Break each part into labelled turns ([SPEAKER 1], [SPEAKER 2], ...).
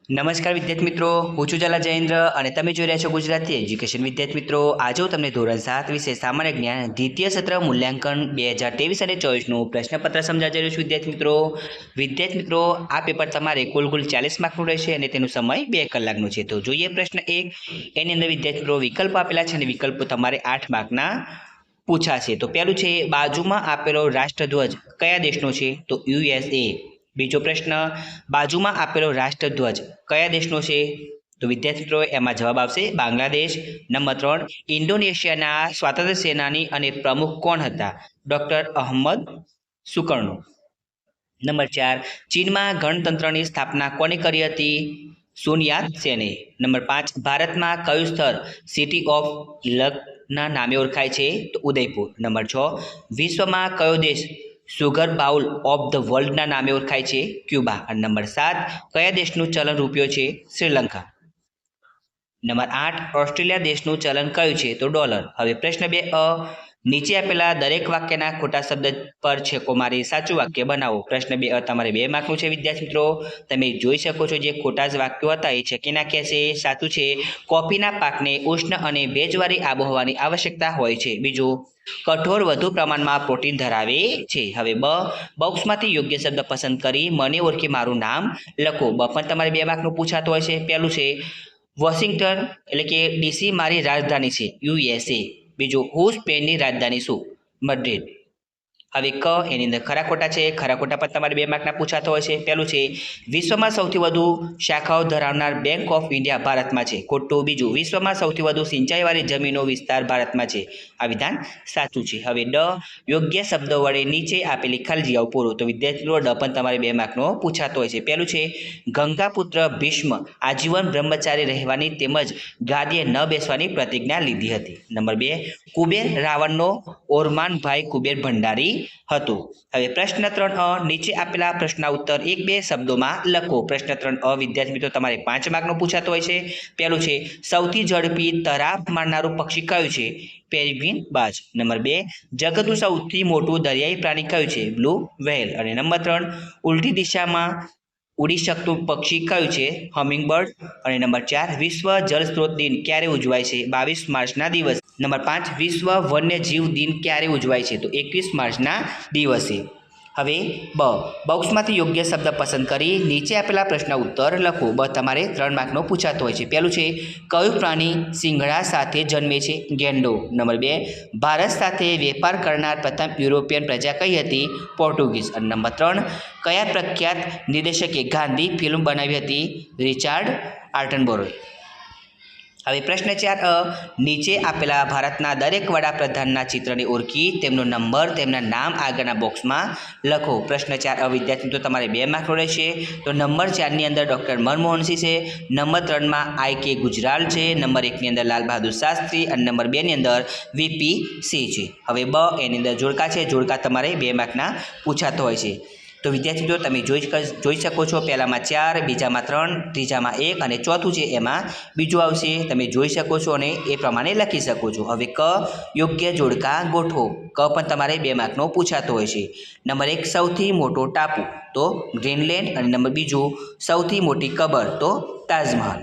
[SPEAKER 1] નમસ્કાર વિદ્યાર્થી મિત્રો, હું છું જલા જયેન્દ્ર અને તમે જોઈ રહ્યા છો ગુજરાતી એજ્યુકેશન. વિદ્યાર્થી મિત્રો, આજે હું તમને ધોરણ 7 વિશે સામાન્ય જ્ઞાન દ્વિતીય સત્ર મૂલ્યાંકન 2023 અને 24નું પ્રશ્નપત્ર સમજાવી રહ્યો છું. વિદ્યાર્થી મિત્રો, આ પેપર તમારે કુલ 40 માર્કનું રહેશે અને તેનો સમય 2 કલાકનો છે. તો જોઈએ પ્રશ્ન 1. એની અંદર વિદ્યાર્થી મિત્રો વિકલ્પો આપેલા છે અને વિકલ્પો તમારે 8 માર્કના પૂછાશે. તો પહેલું છે, બાજુમાં આપેલો રાષ્ટ્રધ્વજ કયા દેશનો છે? તો USA. બીજો પ્રશ્ન, બાજુમાં આપેલો રાષ્ટ્રધ્વજ કયા દેશનો છે? તો વિદ્યાર્થી મિત્રો એમાં જવાબ આવશે બાંગ્લાદેશ. નંબર 3, ઇન્ડોનેશિયાના સ્વાતંત્ર્ય સેનાની અને પ્રમુખ કોણ હતા? ડૉક્ટર અહમદ સુકર્ણો. નંબર 4, ચીનમાં ગણતંત્રની સ્થાપના કોણે કરી હતી? સુન યાત સેને. નંબર 5, ભારતમાં કયું સ્થળ સિટી ઓફ લકના નામે ઓળખાય છે? તો ઉદયપુર. નંબર 6, વિશ્વમાં કયો દેશ સુગર બાઉલ ઓફ ધ વર્લ્ડના નામે ઓળખાય છે? ક્યુબા. અને નંબર 7, કયા દેશનું ચલણ રૂપિયો છે? શ્રીલંકા. નંબર 8, ઓસ્ટ્રેલિયા દેશનું ચલણ કયું છે? તો ડોલર. હવે પ્રશ્ન 2 નીચે આપેલા દરેક વાક્યના ખોટા શબ્દ પર છેકો મારી સાચું વાક્ય બનાવો. પ્રશ્ન 2 તમારે 2 માર્કનું છે. વિદ્યાર્થી મિત્રો તમે જોઈ શકો છો જે ખોટા જ વાક્યો હતા એ છેકી નાખ્યા છે. સાચું છે, કોફીના પાકને ઉષ્ણ અને ભેજવાળી આબોહવાની આવશ્યકતા હોય છે. બીજું, કઠોળ વધુ પ્રમાણમાં પ્રોટીન ધરાવે છે. હવે બોક્સમાંથી યોગ્ય શબ્દ પસંદ કરી મને ઓળખી મારું નામ લખો. પણ તમારે 2 માર્કનું પૂછાતું હોય છે. પહેલું છે વોશિંગ્ટન એટલે કે ડીસી મારી રાજધાની છે USA. બીજું, હું સ્પેનની રાજધાની છું મેડ્રિડ. હવે એની અંદર ખરા ખોટા છે. ખરા ખોટા પણ તમારે 2 માર્કના પૂછાતો હોય છે. પહેલું છે વિશ્વમાં સૌથી વધુ શાખાઓ ધરાવનાર બેંક ઓફ ઇન્ડિયા ભારતમાં છે. ખોટું. બીજું, વિશ્વમાં સૌથી વધુ સિંચાઈવાળી જમીનો વિસ્તાર ભારતમાં છે. આ વિધાન સાચું છે. હવે યોગ્ય શબ્દો વડે નીચે આપેલી ખાલી જગ્યાઓ પૂરો. તો વિદ્યાર્થીઓ પણ તમારે 2 માર્કનો પૂછાતો હોય છે. પહેલું છે ગંગાપુત્ર ભીષ્મ આજીવન બ્રહ્મચારી રહેવાની તેમજ ગાદીએ ન બેસવાની પ્રતિજ્ઞા લીધી હતી. નંબર 2, કુબેર રાવણનો ઓરમાન ભાઈ કુબેર ભંડારી હતું. હવે પ્રશ્ન 3 નીચે આપેલા પ્રશ્નના ઉત્તર 1-2 શબ્દોમાં લખો. પ્રશ્ન 3 વિદ્યાર્થી મિત્રો તમારે 5 માર્કનો પૂછાતો હોય છે. પહેલું છે સૌથી ઝડપી તરાપ મારનારું પક્ષી કયું છે? પેરેગ્રીન બાજ. નંબર 2, જગતનું સૌથી મોટું દરિયાઈ પ્રાણી કયું છે? Blue whale. અને નંબર 3, ઉલટી દિશામાં ઉડી શકતું પક્ષી કયું છે? હમિંગબર્ડ. અને નંબર 4, વિશ્વ જળ સ્ત્રોત દિન ક્યારે ઉજવાય છે? 22 માર્ચના દિવસે. નંબર 5, વિશ્વ વન્યજીવ દિન ક્યારે ઉજવાય છે? તો 21 માર્ચના દિવસે. હવે બોક્સમાંથી યોગ્ય શબ્દ પસંદ કરી નીચે આપેલા પ્રશ્નના ઉત્તર લખો. તમારે 3 માર્કનો પૂછાતો હોય છે. પહેલું છે કયું પ્રાણી સિંગડા સાથે જન્મે છે? ગેંડો. નંબર 2, ભારત સાથે વેપાર કરનાર પ્રથમ યુરોપિયન પ્રજા કઈ હતી? પોર્ટુગીઝ. અને નંબર 3, કયા પ્રખ્યાત નિર્દેશકે ગાંધી ફિલ્મ બનાવી હતી? રિચાર્ડ આટનબરોએ. હવે પ્રશ્ન 4 નીચે આપેલા ભારતના દરેક વડાપ્રધાનના ચિત્રને ઓળખી તેમનો નંબર તેમના નામ આગળના બોક્સમાં લખો. પ્રશ્ન 4 વિદ્યાર્થી તો તમારે 2 માર્કનો રહેશે. તો નંબર 4ની અંદર ડૉક્ટર મનમોહનસિંહ છે. Number 3માં I.K. ગુજરાલ છે. નંબર 1ની અંદર લાલ બહાદુર શાસ્ત્રી અને નંબર 2ની અંદર VP સિંહ છે. હવે એની અંદર જોડકા છે. જોડકા તમારે 2 માર્કના પૂછાતો હોય છે. તો વિદ્યાર્થી મિત્રો તમે જોઈ શકો છો પહેલામાં 4, બીજામાં 3, ત્રીજામાં 1 અને ચોથું છે એમાં બીજું આવશે. તમે જોઈ શકો છો અને એ પ્રમાણે લખી શકો છો. હવે યોગ્ય જોડકા ગોઠવો. પણ તમારે 2 માર્કનો પૂછાતો હોય છે. નંબર 1, સૌથી મોટો ટાપુ તો ગ્રીનલેન્ડ. અને નંબર 2, સૌથી મોટી કબર તો તાજમહલ.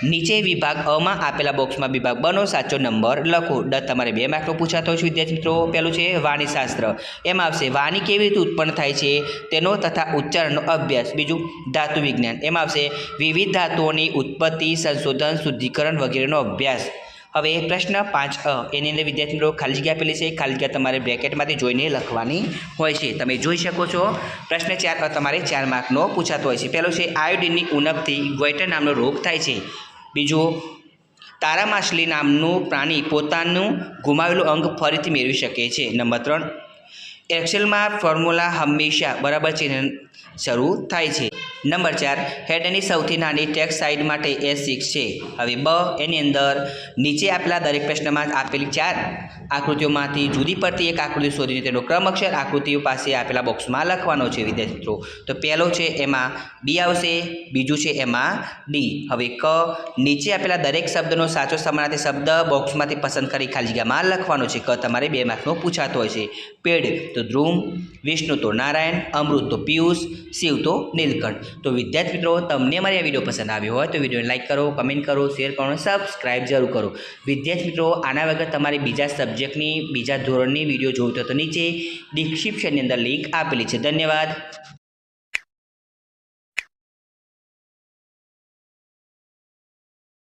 [SPEAKER 1] નીચે વિભાગ અમાં આપેલા બોક્સમાં વિભાગ બનો સાચો નંબર લખો. તમારે 2 માર્કનો પૂછાતો હોય છે વિદ્યાર્થી મિત્રો. પહેલું છે વાણીશાસ્ત્ર. એમાં આવશે વાણી કેવી રીતે ઉત્પન્ન થાય છે તેનો તથા ઉચ્ચારણનો અભ્યાસ. બીજું ધાતુ વિજ્ઞાન. એમાં આવશે વિવિધ ધાતુઓની ઉત્પત્તિ, સંશોધન, શુદ્ધિકરણ વગેરેનો અભ્યાસ. હવે પ્રશ્ન 5 એની અંદર વિદ્યાર્થી મિત્રો ખાલી જગ્યા આપેલી છે. ખાલી જગ્યા તમારે બ્રેકેટમાંથી જોઈને લખવાની હોય છે. તમે જોઈ શકો છો પ્રશ્ન 4 તમારે 4 માર્કનો પૂછાતો હોય છે. પહેલો છે આયોડિનની ઉણપથી ગોઈટર નામનો રોગ થાય છે. બીજું, તારા માછલી નામનું પ્રાણી પોતાનું ગુમાવેલું અંગ ફરીથી મેળવી શકે છે. નંબર 3, એક્સેલમાં ફોર્મ્યુલા હંમેશા બરાબર ચિહ્ન શરૂ થાય છે. નંબર 4, હેડની સૌથી નાની ટેક્સ્ટ સાઇઝ માટે S6 છે. હવે એની અંદર નીચે આપેલા દરેક પ્રશ્નમાં આપેલી 4 આકૃતિઓમાંથી જુદી પડતી એક આકૃતિ શોધીને તેનો ક્રમ અક્ષર આકૃતિઓ પાસે આપેલા બોક્સમાં લખવાનો છે વિદ્યાર્થી મિત્રો. તો પહેલો છે એમાં D આવશે. બીજું છે એમાં D. હવે નીચે આપેલા દરેક શબ્દનો સાચો સમાનાર્થી શબ્દ બોક્સમાંથી પસંદ કરી ખાલી જગ્યામાં લખવાનો છે. તમારે 2 માર્કનો પૂછાતો હોય છે. પેડ તો ધ્રુવ, વિષ્ણુ તો નારાયણ, અમૃત તો પિયુષ, શિવ તો નીલકંઠ. તો વિદ્યાર્થી મિત્રો, તમને અમારી આ વિડીયો પસંદ આવ્યો હોય તો વિડીયોને લાઇક કરો, કમેન્ટ કરો, શેર કરો અને સબસ્ક્રાઇબ જરૂર કરો. વિદ્યાર્થી મિત્રો, આના વગર તમારે બીજા સબ્જેક્ટની બીજા ધોરણની વિડીયો જોવી તો નીચે ડિસ્ક્રિપ્શનની અંદર લિંક આપેલી છે. ધન્યવાદ.